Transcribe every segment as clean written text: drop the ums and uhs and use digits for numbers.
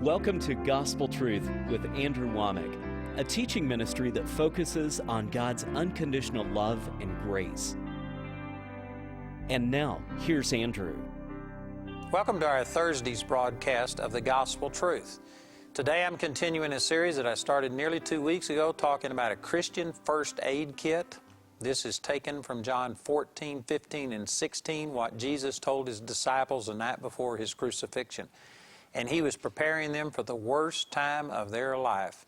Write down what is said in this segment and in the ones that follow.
Welcome to Gospel Truth with Andrew Wommack, a teaching ministry that focuses on God's unconditional love and grace. And now, here's Andrew. Welcome to our Thursday's broadcast of the Gospel Truth. Today I'm continuing a series that I started nearly 2 weeks ago talking about a Christian first aid kit. This is taken from John 14, 15, and 16, what Jesus told His disciples the night before His crucifixion. And He was preparing them for the worst time of their life.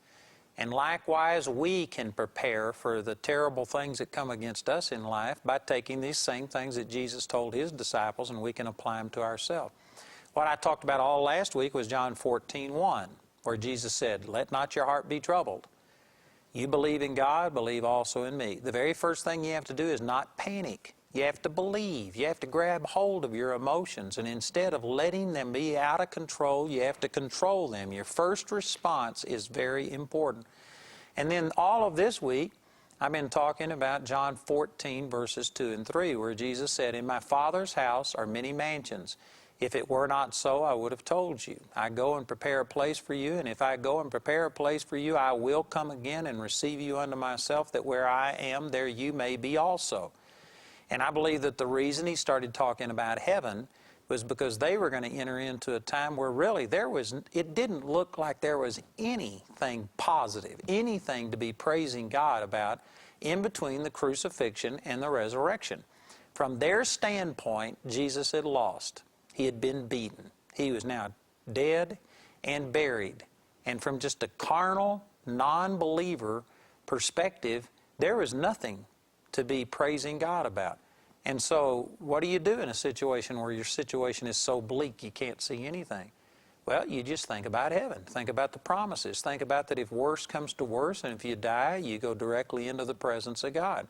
And likewise, we can prepare for the terrible things that come against us in life by taking these same things that Jesus told His disciples, and we can apply them to ourselves. What I talked about all last week was John 14:1, where Jesus said, "Let not your heart be troubled. You believe in God, believe also in me." The very first thing you have to do is not panic. You have to believe. You have to grab hold of your emotions, and instead of letting them be out of control, you have to control them. Your first response is very important. And then all of this week, I've been talking about John 14, verses 2 and 3, where Jesus said, "In my Father's house are many mansions. If it were not so, I would have told you. I go and prepare a place for you, and if I go and prepare a place for you, I will come again and receive you unto myself, that where I am, there you may be also." And I believe that the reason He started talking about heaven was because they were going to enter into a time where really it didn't look like there was anything positive, anything to be praising God about in between the crucifixion and the resurrection. From their standpoint, Jesus had lost. He had been beaten. He was now dead and buried. And from just a carnal, non-believer perspective, there was nothing to be praising God about. And so, what do you do in a situation where your situation is so bleak you can't see anything? Well, you just think about heaven. Think about the promises. Think about that if worse comes to worse, and if you die, you go directly into the presence of God.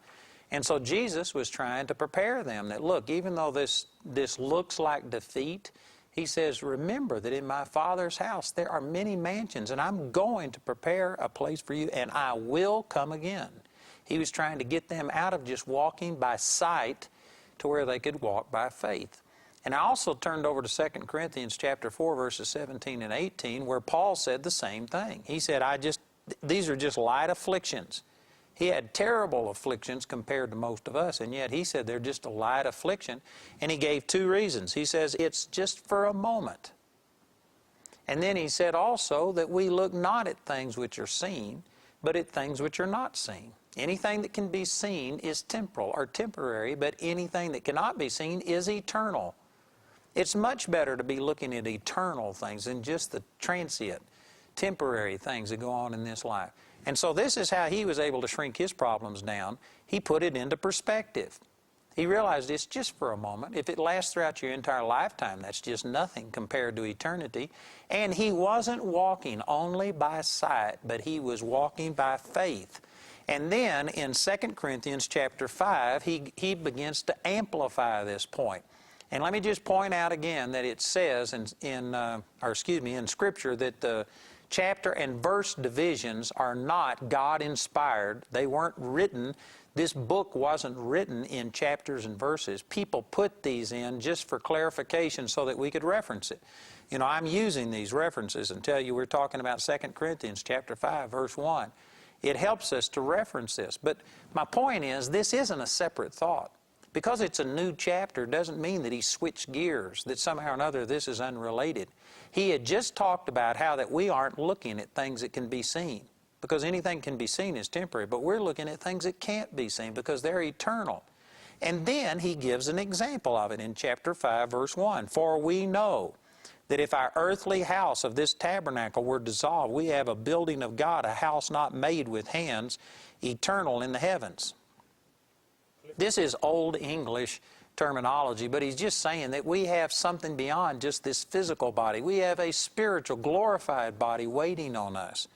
And so Jesus was trying to prepare them that, look, even though this looks like defeat, He says, remember that in my Father's house there are many mansions, and I'm going to prepare a place for you, and I will come again. He was trying to get them out of just walking by sight to where they could walk by faith. And I also turned over to 2 Corinthians chapter 4, verses 17 and 18, where Paul said the same thing. He said, these are just light afflictions. He had terrible afflictions compared to most of us, and yet he said they're just a light affliction. And he gave two reasons. He says it's just for a moment. And then he said also that we look not at things which are seen, but at things which are not seen. Anything that can be seen is temporal or temporary, but anything that cannot be seen is eternal. It's much better to be looking at eternal things than just the transient, temporary things that go on in this life. And so this is how he was able to shrink his problems down. He put it into perspective. He realized it's just for a moment. If it lasts throughout your entire lifetime, that's just nothing compared to eternity. And he wasn't walking only by sight, but he was walking by faith. And then in 2 Corinthians chapter 5, he begins to amplify this point. And let me just point out again that it says in Scripture that the chapter and verse divisions are not God-inspired. They weren't written. This book wasn't written in chapters and verses. People put these in just for clarification so that we could reference it. You know, I'm using these references and tell you we're talking about 2 Corinthians chapter 5, verse 1. It helps us to reference this. But my point is, this isn't a separate thought. Because it's a new chapter doesn't mean that he switched gears, that somehow or another this is unrelated. He had just talked about how that we aren't looking at things that can be seen, because anything can be seen is temporary, but we're looking at things that can't be seen because they're eternal. And then he gives an example of it in chapter 5, verse 1. "For we know that if our earthly house of this tabernacle were dissolved, we have a building of God, a house not made with hands, eternal in the heavens." This is Old English terminology, but he's just saying that we have something beyond just this physical body. We have a spiritual, glorified body waiting on us.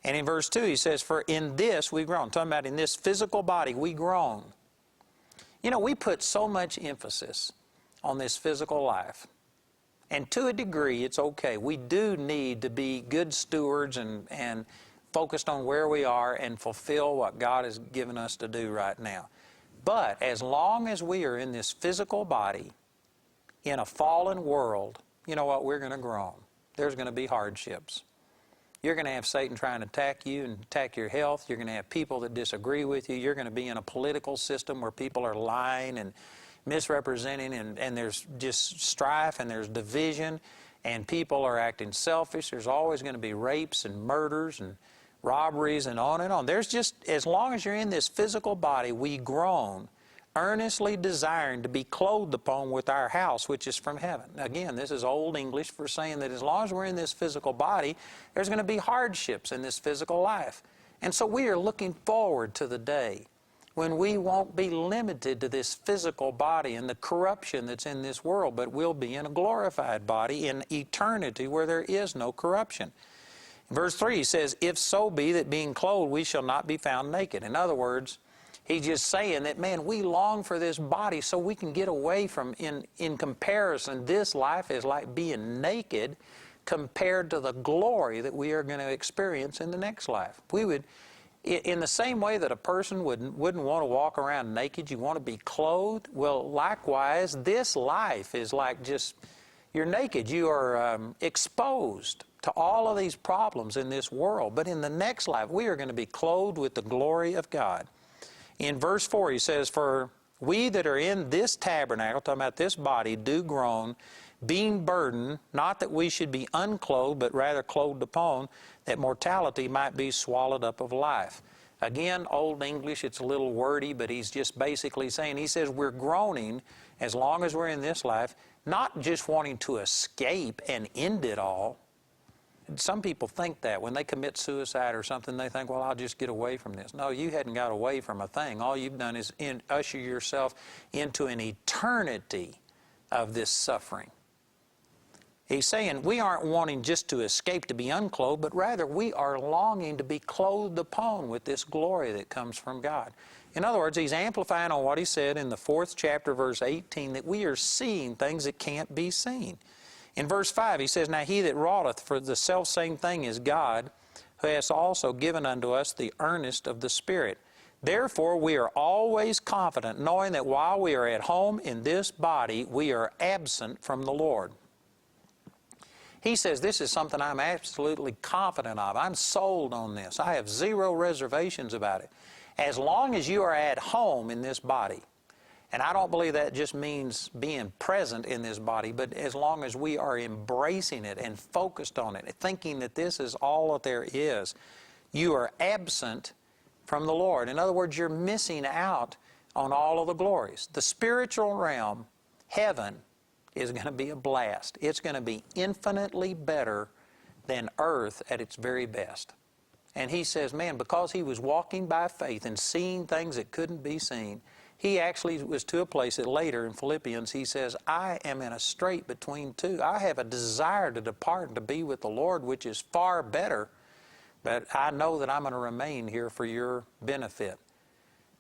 And in verse 2 he says, "For in this we groan." Talking about in this physical body we groan. You know, we put so much emphasis on this physical life. And to a degree, it's okay. We do need to be good stewards and focused on where we are and fulfill what God has given us to do right now. But as long as we are in this physical body, in a fallen world, you know what? We're going to groan. there's going to be hardships. You're going to have Satan trying to attack you and attack your health. You're going to have people that disagree with you. You're going to be in a political system where people are lying and misrepresenting, and there's just strife and there's division, and people are acting selfish. There's always going to be rapes and murders and robberies and on and on. There's just, as long as you're in this physical body, we groan, earnestly desiring to be clothed upon with our house, which is from heaven. Again, this is Old English for saying that as long as we're in this physical body, there's going to be hardships in this physical life. And so we are looking forward to the day when we won't be limited to this physical body and the corruption that's in this world, but we'll be in a glorified body in eternity where there is no corruption. In verse 3, he says, if so be that being clothed we shall not be found naked. In other words, he's just saying that, man, we long for this body so we can get away from, in comparison, this life is like being naked compared to the glory that we are going to experience in the next life. We would, in the same way that a person wouldn't want to walk around naked, you want to be clothed. Well, likewise, this life is like just, you're naked. You are exposed to all of these problems in this world. But in the next life, we are going to be clothed with the glory of God. In verse 4, he says, for we that are in this tabernacle, talking about this body, do groan, being burdened, not that we should be unclothed, but rather clothed upon, that mortality might be swallowed up of life. Again, Old English, it's a little wordy, but he's just basically saying, he says we're groaning as long as we're in this life, not just wanting to escape and end it all. Some people think that when they commit suicide or something, they think, well, I'll just get away from this. No, you hadn't got away from a thing. All you've done is usher yourself into an eternity of this suffering. He's saying we aren't wanting just to escape to be unclothed, but rather we are longing to be clothed upon with this glory that comes from God. In other words, he's amplifying on what he said in the 4th chapter, verse 18, that we are seeing things that can't be seen. In verse 5, he says, now he that wroughteth for the selfsame thing is God, who has also given unto us the earnest of the Spirit. Therefore we are always confident, knowing that while we are at home in this body, we are absent from the Lord. He says this is something I'm absolutely confident of. I'm sold on this. I have zero reservations about it. As long as you are at home in this body, and I don't believe that just means being present in this body, but as long as we are embracing it and focused on it, thinking that this is all that there is, you are absent from the Lord. In other words, you're missing out on all of the glories. The spiritual realm, heaven, is going to be a blast. It's going to be infinitely better than earth at its very best. And he says, man, because he was walking by faith and seeing things that couldn't be seen, he actually was to a place that later in Philippians he says, I am in a strait between two. I have a desire to depart and to be with the Lord, which is far better, but I know that I'm going to remain here for your benefit.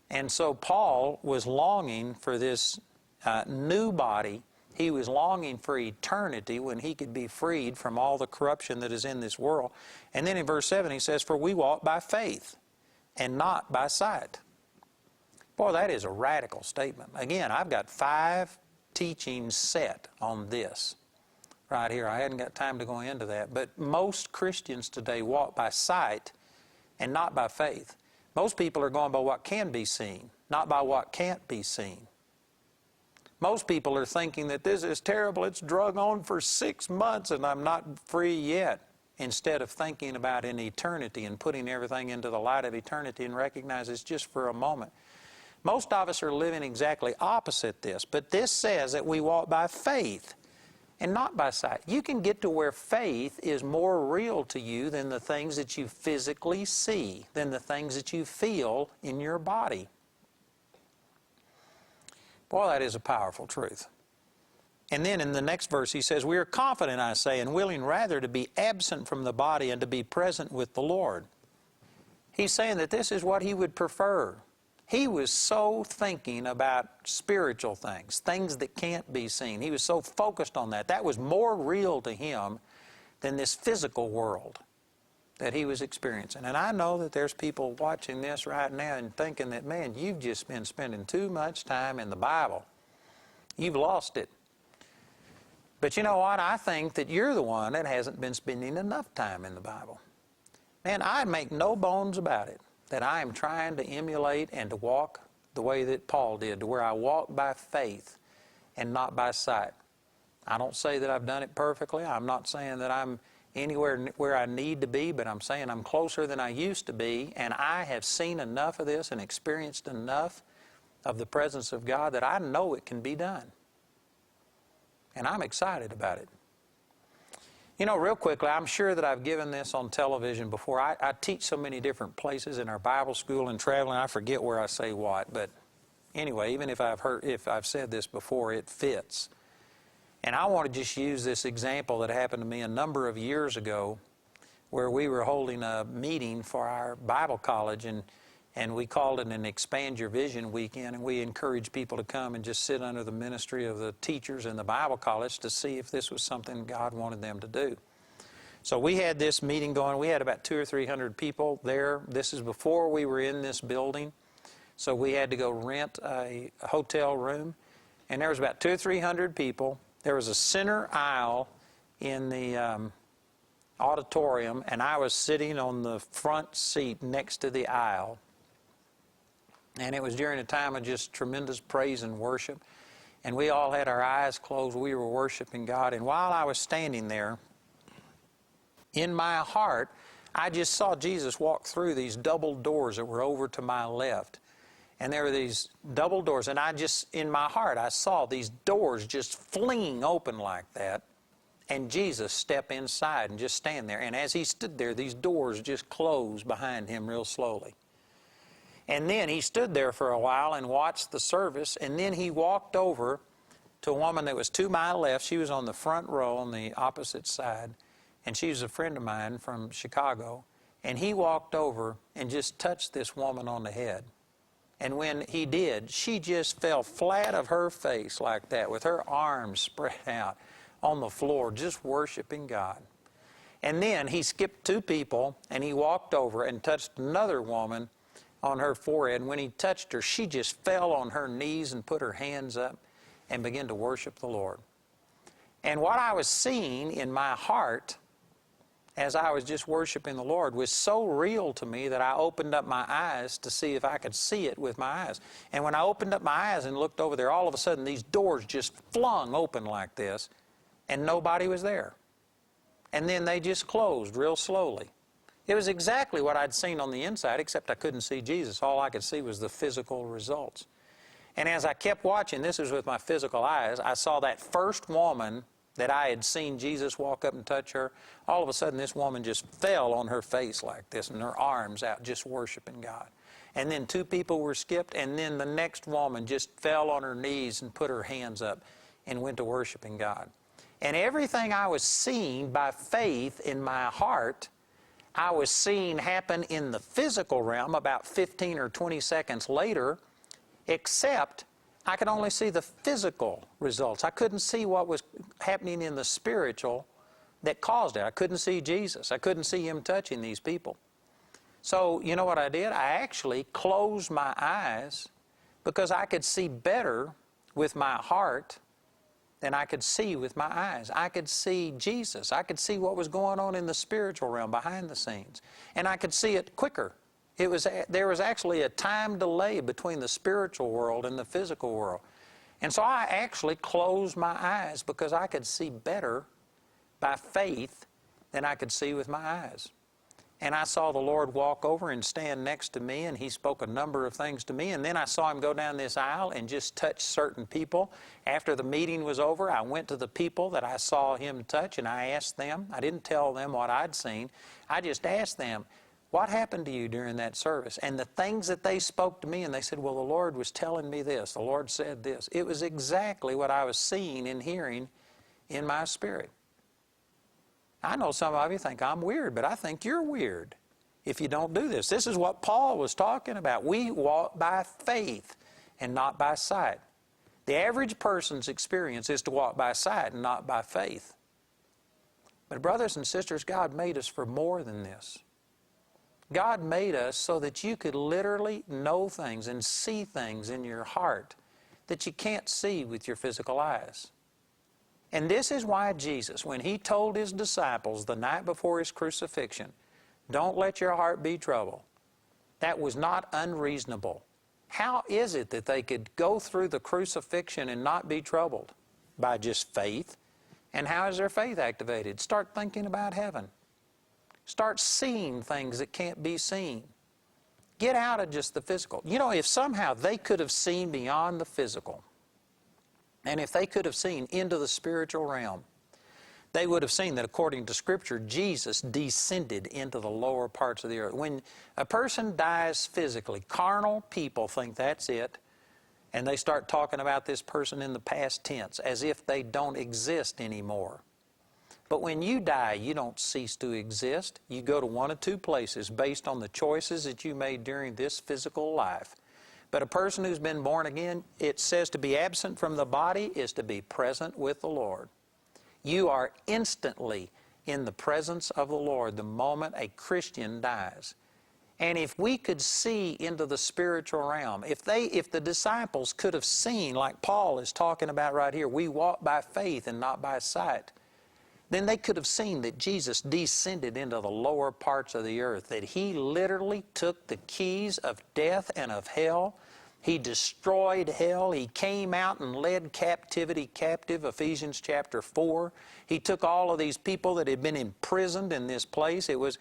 And so Paul was longing for this new body. He was longing for eternity when he could be freed from all the corruption that is in this world. And then in verse 7 he says, for we walk by faith and not by sight. Boy, that is a radical statement. Again, I've got 5 teachings set on this right here. I hadn't got time to go into that. But most Christians today walk by sight and not by faith. Most people are going by what can be seen, not by what can't be seen. Most people are thinking that this is terrible. It's drug on for 6 months and I'm not free yet. Instead of thinking about in eternity and putting everything into the light of eternity and recognize it's just for a moment. Most of us are living exactly opposite this, but this says that we walk by faith and not by sight. You can get to where faith is more real to you than the things that you physically see, than the things that you feel in your body. Boy, that is a powerful truth. And then in the next verse he says, we are confident, I say, and willing rather to be absent from the body and to be present with the Lord. He's saying that this is what he would prefer. He was so thinking about spiritual things, things that can't be seen. He was so focused on that. That was more real to him than this physical world that he was experiencing. And I know that there's people watching this right now and thinking that, man, you've just been spending too much time in the Bible. You've lost it. But you know what? I think that you're the one that hasn't been spending enough time in the Bible. Man, I make no bones about it that I am trying to emulate and to walk the way that Paul did, to where I walk by faith and not by sight. I don't say that I've done it perfectly. I'm not saying that I'm anywhere where I need to be, but I'm saying I'm closer than I used to be, and I have seen enough of this and experienced enough of the presence of God that I know it can be done. And I'm excited about it. You know, real quickly, I'm sure that I've given this on television before. I teach so many different places in our Bible school and traveling, I forget where I say what. But anyway, even if I've said this before, it fits. And I want to just use this example that happened to me a number of years ago, where we were holding a meeting for our Bible college, and we called it an Expand Your Vision weekend, and we encouraged people to come and just sit under the ministry of the teachers in the Bible college to see if this was something God wanted them to do. So we had this meeting going. We had about 200 or 300 people there. This is before we were in this building. So we had to go rent a hotel room, and there was about 200 or 300 people. There was a center aisle in the auditorium, and I was sitting on the front seat next to the aisle. And it was during a time of just tremendous praise and worship. And we all had our eyes closed. We were worshiping God. And while I was standing there, in my heart, I just saw Jesus walk through these double doors that were over to my left. And there were these double doors. And in my heart, I saw these doors just fling open like that. And Jesus step inside and just stand there. And as he stood there, these doors just closed behind him real slowly. And then he stood there for a while and watched the service, and then he walked over to a woman that was to my left. She was on the front row on the opposite side, and she was a friend of mine from Chicago. And he walked over and just touched this woman on the head. And when he did, she just fell flat of her face like that, with her arms spread out on the floor, just worshiping God. And then he skipped two people, and he walked over and touched another woman on her forehead. And when he touched her, she just fell on her knees and put her hands up and began to worship the Lord. And what I was seeing in my heart as I was just worshiping the Lord was so real to me that I opened up my eyes to see if I could see it with my eyes. And when I opened up my eyes and looked over there, all of a sudden these doors just flung open like this, and nobody was there. And then they just closed real slowly. It was exactly what I'd seen on the inside, except I couldn't see Jesus. All I could see was the physical results. And as I kept watching, this was with my physical eyes, I saw that first woman that I had seen Jesus walk up and touch her. All of a sudden, this woman just fell on her face like this, and her arms out, just worshiping God. And then two people were skipped, and then the next woman just fell on her knees and put her hands up and went to worshiping God. And everything I was seeing by faith in my heart, I was seeing happen in the physical realm about 15 or 20 seconds later, except I could only see the physical results. I couldn't see what was happening in the spiritual that caused it. I couldn't see Jesus. I couldn't see him touching these people. So, you know what I did? I actually closed my eyes because I could see better with my heart than I could see with my eyes. I could see Jesus. I could see what was going on in the spiritual realm behind the scenes. And I could see it quicker. There was actually a time delay between the spiritual world and the physical world. And so I actually closed my eyes because I could see better by faith than I could see with my eyes. And I saw the Lord walk over and stand next to me, and he spoke a number of things to me. And then I saw him go down this aisle and just touch certain people. After the meeting was over, I went to the people that I saw him touch, and I asked them. I didn't tell them what I'd seen. I just asked them, what happened to you during that service? And the things that they spoke to me, and they said, well, the Lord was telling me this. The Lord said this. It was exactly what I was seeing and hearing in my spirit. I know some of you think I'm weird, but I think you're weird if you don't do this. This is what Paul was talking about. We walk by faith and not by sight. The average person's experience is to walk by sight and not by faith. But brothers and sisters, God made us for more than this. God made us so that you could literally know things and see things in your heart that you can't see with your physical eyes. And this is why Jesus, when He told His disciples the night before His crucifixion, don't let your heart be troubled, that was not unreasonable. How is it that they could go through the crucifixion and not be troubled? By just faith. And how is their faith activated? Start thinking about heaven. Start seeing things that can't be seen. Get out of just the physical. You know, if somehow they could have seen beyond the physical, and if they could have seen into the spiritual realm, they would have seen that according to Scripture, Jesus descended into the lower parts of the earth. When a person dies physically, carnal people think that's it, and they start talking about this person in the past tense as if they don't exist anymore. But when you die, you don't cease to exist. You go to one of two places based on the choices that you made during this physical life. But a person who's been born again, it says to be absent from the body is to be present with the Lord. You are instantly in the presence of the Lord the moment a Christian dies. And if we could see into the spiritual realm, if the disciples could have seen, like Paul is talking about right here, we walk by faith and not by sight, then they could have seen that Jesus descended into the lower parts of the earth, that He literally took the keys of death and of hell. He destroyed hell. He came out and led captivity captive, Ephesians chapter 4. He took all of these people that had been imprisoned in this place. It was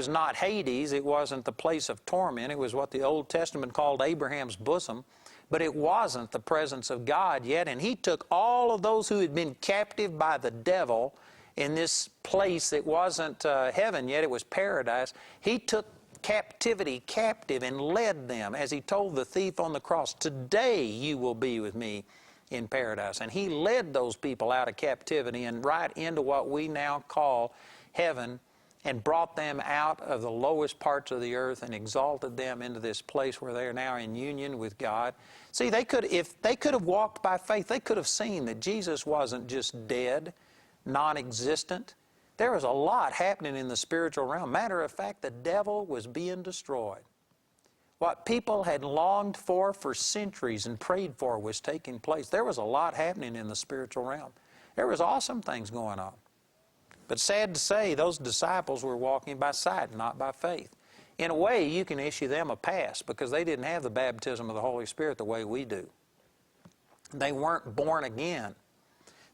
not Hades. It wasn't the place of torment. It was what the Old Testament called Abraham's bosom. But it wasn't the presence of God yet. And He took all of those who had been captive by the devil in this place that wasn't heaven yet. It was paradise. He took captivity captive and led them, as He told the thief on the cross, today you will be with me in paradise. And He led those people out of captivity and right into what we now call heaven, and brought them out of the lowest parts of the earth and exalted them into this place where they are now in union with God. See, if they could have walked by faith, they could have seen that Jesus wasn't just dead, non-existent. There was a lot happening in the spiritual realm. Matter of fact, the devil was being destroyed. What people had longed for centuries and prayed for was taking place. There was a lot happening in the spiritual realm. There was awesome things going on. But sad to say, those disciples were walking by sight, not by faith. In a way, you can issue them a pass because they didn't have the baptism of the Holy Spirit the way we do. They weren't born again.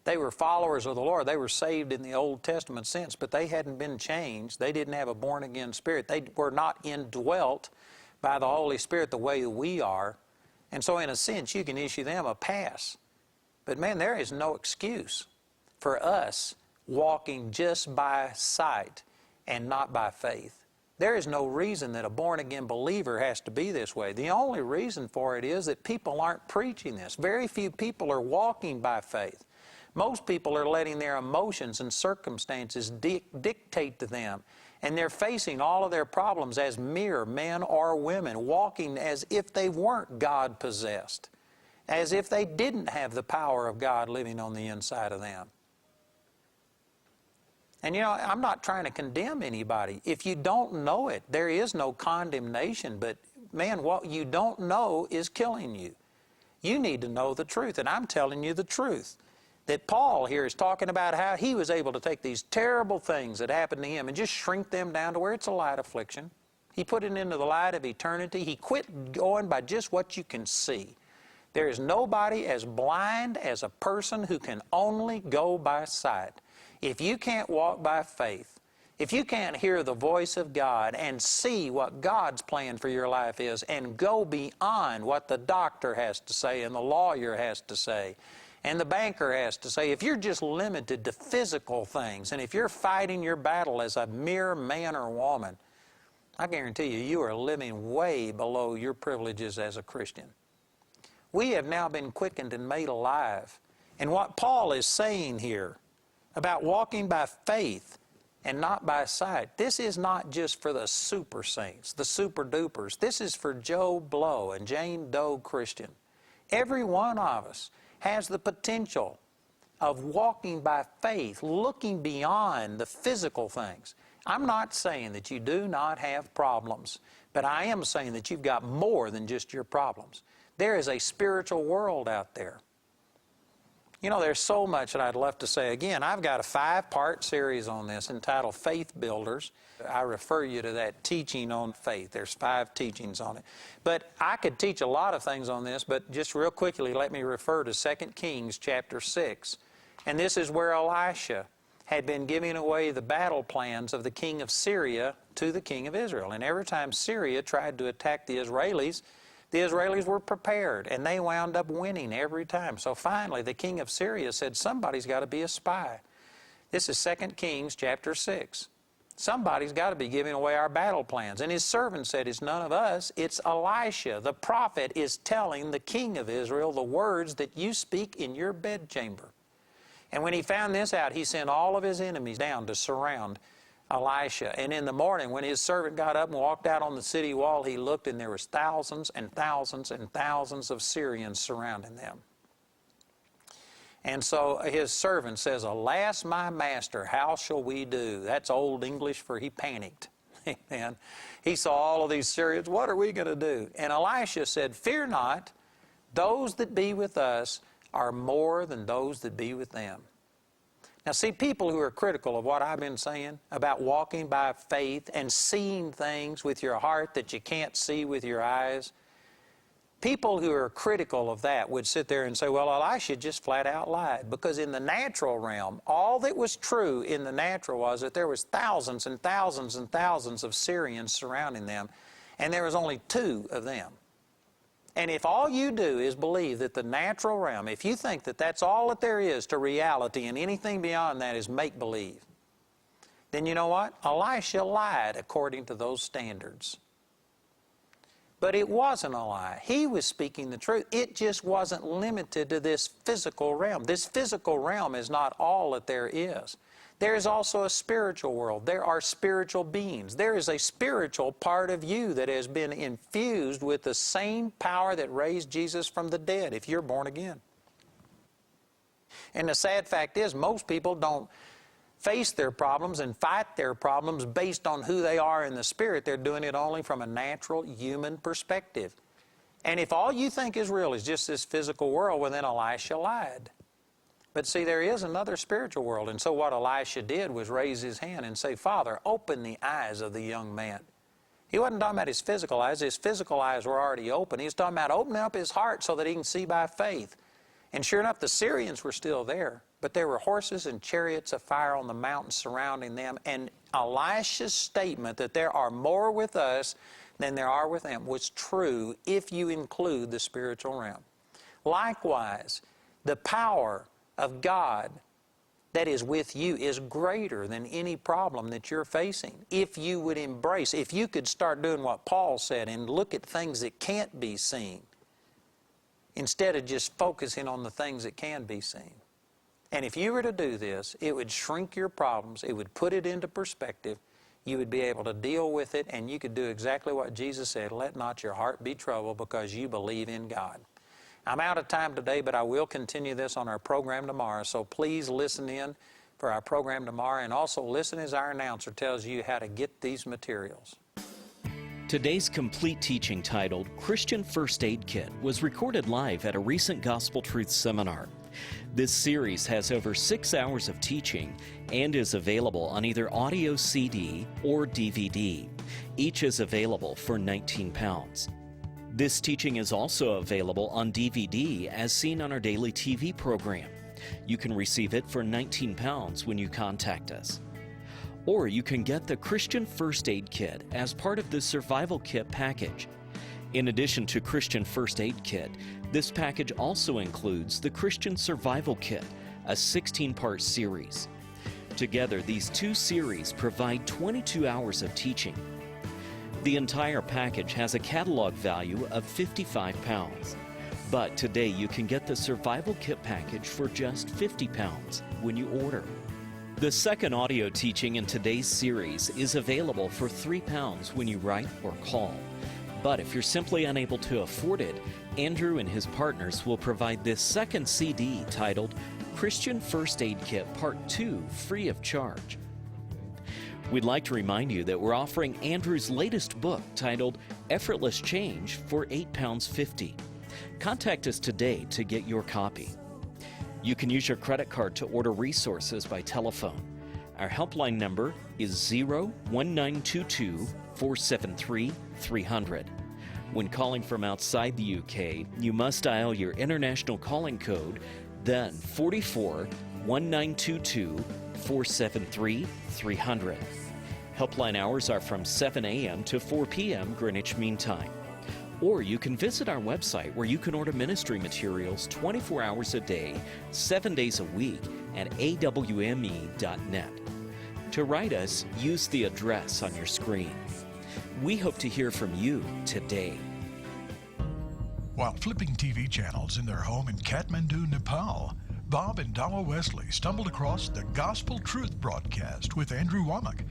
They were followers of the Lord. They were saved in the Old Testament sense, but they hadn't been changed. They didn't have a born-again spirit. They were not indwelt by the Holy Spirit the way we are. And so in a sense, you can issue them a pass. But man, there is no excuse for us walking just by sight and not by faith. There is no reason that a born-again believer has to be this way. The only reason for it is that people aren't preaching this. Very few people are walking by faith. Most people are letting their emotions and circumstances dictate to them. And they're facing all of their problems as mere men or women, walking as if they weren't God-possessed, as if they didn't have the power of God living on the inside of them. And you know, I'm not trying to condemn anybody. If you don't know it, there is no condemnation. But man, what you don't know is killing you. You need to know the truth, and I'm telling you the truth. That Paul here is talking about how he was able to take these terrible things that happened to him and just shrink them down to where it's a light affliction. He put it into the light of eternity. He quit going by just what you can see. There is nobody as blind as a person who can only go by sight. If you can't walk by faith, if you can't hear the voice of God and see what God's plan for your life is and go beyond what the doctor has to say and the lawyer has to say, and the banker has to say, if you're just limited to physical things, and if you're fighting your battle as a mere man or woman, I guarantee you, you are living way below your privileges as a Christian. We have now been quickened and made alive. And what Paul is saying here about walking by faith and not by sight, this is not just for the super saints, the super dupers. This is for Joe Blow and Jane Doe Christian. Every one of us has the potential of walking by faith, looking beyond the physical things. I'm not saying that you do not have problems, but I am saying that you've got more than just your problems. There is a spiritual world out there. You know, there's so much that I'd love to say. Again, I've got a 5-part series on this entitled Faith Builders. I refer you to that teaching on faith. There's 5 teachings on it. But I could teach a lot of things on this, but just real quickly, let me refer to 2 Kings chapter 6. And this is where Elisha had been giving away the battle plans of the king of Syria to the king of Israel. And every time Syria tried to attack the Israelis were prepared, and they wound up winning every time. So finally, the king of Syria said, somebody's got to be a spy. This is 2 Kings chapter 6. Somebody's got to be giving away our battle plans. And his servant said, it's none of us, it's Elisha. The prophet is telling the king of Israel the words that you speak in your bedchamber. And when he found this out, he sent all of his enemies down to surround Elisha. And in the morning, when his servant got up and walked out on the city wall, he looked, and there was thousands and thousands and thousands of Syrians surrounding them. And so his servant says, alas, my master, how shall we do? That's Old English for he panicked. Amen. He saw all of these Syrians. What are we going to do? And Elisha said, fear not, those that be with us are more than those that be with them. Now see, people who are critical of what I've been saying about walking by faith and seeing things with your heart that you can't see with your eyes, people who are critical of that would sit there and say, well, Elisha just flat out lied. Because in the natural realm, all that was true in the natural was that there was thousands and thousands and thousands of Syrians surrounding them, and there was only 2 of them. And if all you do is believe that the natural realm, if you think that that's all that there is to reality and anything beyond that is make-believe, then you know what? Elisha lied according to those standards. But it wasn't a lie. He was speaking the truth. It just wasn't limited to this physical realm. This physical realm is not all that there is. There is also a spiritual world. There are spiritual beings. There is a spiritual part of you that has been infused with the same power that raised Jesus from the dead if you're born again. And the sad fact is, most people don't face their problems and fight their problems based on who they are in the spirit. They're doing it only from a natural human perspective. And if all you think is real is just this physical world, well, then Elisha lied. But see, there is another spiritual world. And so what Elisha did was raise his hand and say, Father, open the eyes of the young man. He wasn't talking about his physical eyes. His physical eyes were already open. He was talking about opening up his heart so that he can see by faith. And sure enough, the Syrians were still there. But there were horses and chariots of fire on the mountains surrounding them. And Elisha's statement that there are more with us than there are with them was true if you include the spiritual realm. Likewise, the power of God that is with you is greater than any problem that you're facing. If you would embrace, if you could start doing what Paul said and look at things that can't be seen instead of just focusing on the things that can be seen. And if you were to do this, it would shrink your problems, it would put it into perspective, you would be able to deal with it, and you could do exactly what Jesus said, let not your heart be troubled because you believe in God. I'm out of time today, but I will continue this on our program tomorrow, so please listen in for our program tomorrow, and also listen as our announcer tells you how to get these materials. Today's complete teaching, titled Christian First Aid Kit, was recorded live at a recent Gospel Truth seminar. This series has over 6 hours of teaching and is available on either audio CD or DVD. Each is available for £19. This teaching is also available on DVD as seen on our daily TV program. You can receive it for £19 when you contact us. Or you can get the Christian First Aid Kit as part of the Survival Kit package. In addition to Christian First Aid Kit, this package also includes the Christian Survival Kit, a 16-part series. Together, these 2 series provide 22 hours of teaching. The entire package has a catalog value of £55, but today you can get the Survival Kit package for just £50 when you order. The second audio teaching in today's series is available for £3 when you write or call. But if you're simply unable to afford it, Andrew and his partners will provide this second CD titled Christian First Aid Kit Part 2 free of charge. We'd like to remind you that we're offering Andrew's latest book titled Effortless Change for £8.50. Contact us today to get your copy. You can use your credit card to order resources by telephone. Our helpline number is 01922 473 300. When calling from outside the UK, you must dial your international calling code, then 44 1922 473 300. Helpline hours are from 7 a.m. to 4 p.m. Greenwich Mean Time. Or you can visit our website where you can order ministry materials 24 hours a day, 7 days a week at awme.net. To write us, use the address on your screen. We hope to hear from you today. While flipping TV channels in their home in Kathmandu, Nepal, Bob and Dawa Wesley stumbled across the Gospel Truth broadcast with Andrew Wommack,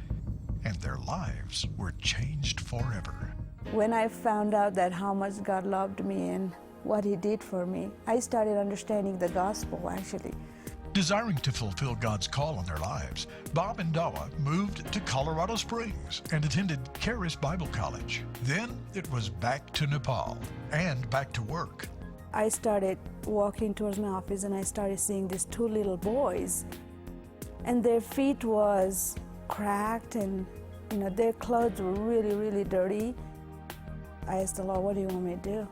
and their lives were changed forever. When I found out that how much God loved me and what He did for me, I started understanding the gospel, actually. Desiring to fulfill God's call on their lives, Bob and Dawa moved to Colorado Springs and attended Charis Bible College. Then it was back to Nepal and back to work. I started walking towards my office and I started seeing these two little boys, and their feet was cracked and their clothes were really, really dirty. I asked the Lord, what do you want me to do?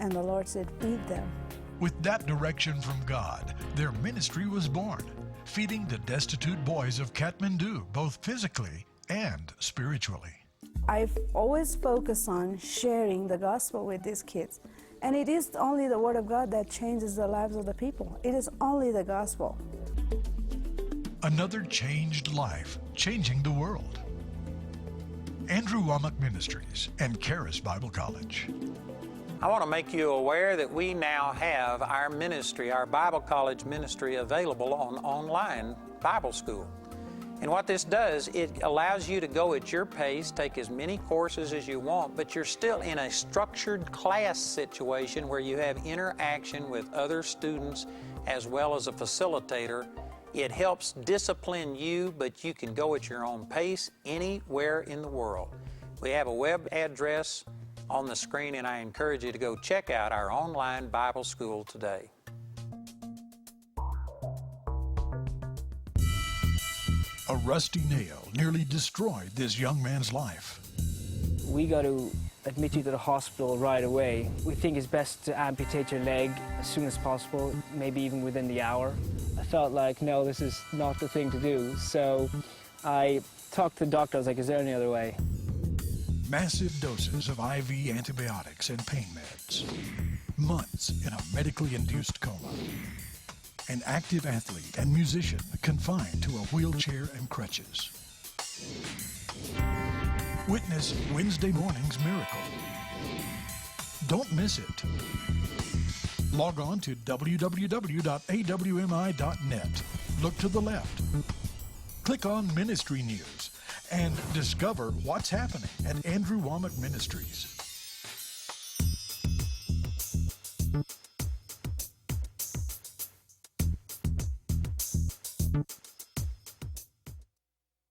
And the Lord said, feed them. With that direction from God, their ministry was born, feeding the destitute boys of Kathmandu, both physically and spiritually. I've always focused on sharing the gospel with these kids. And it is only the Word of God that changes the lives of the people. It is only the gospel. Another changed life, changing the world. Andrew Wommack Ministries and Charis Bible College. I want to make you aware that we now have our ministry, our Bible College ministry, available on online Bible school. And what this does, it allows you to go at your pace, take as many courses as you want, but you're still in a structured class situation where you have interaction with other students as well as a facilitator. It helps discipline you, but you can go at your own pace anywhere in the world. We have a web address on the screen, and I encourage you to go check out our online Bible school today. A rusty nail nearly destroyed this young man's life. We got to admit you to the hospital right away. We think it's best to amputate your leg as soon as possible, maybe even within the hour. I felt like, no, this is not the thing to do. So I talked to the doctor. I was like, is there any other way? Massive doses of IV antibiotics and pain meds. Months in a medically induced coma. An active athlete and musician confined to a wheelchair and crutches. Witness Wednesday morning's miracle. Don't miss it. Log on to www.awmi.net. Look to the left. Click on Ministry News and discover what's happening at Andrew Wommack Ministries.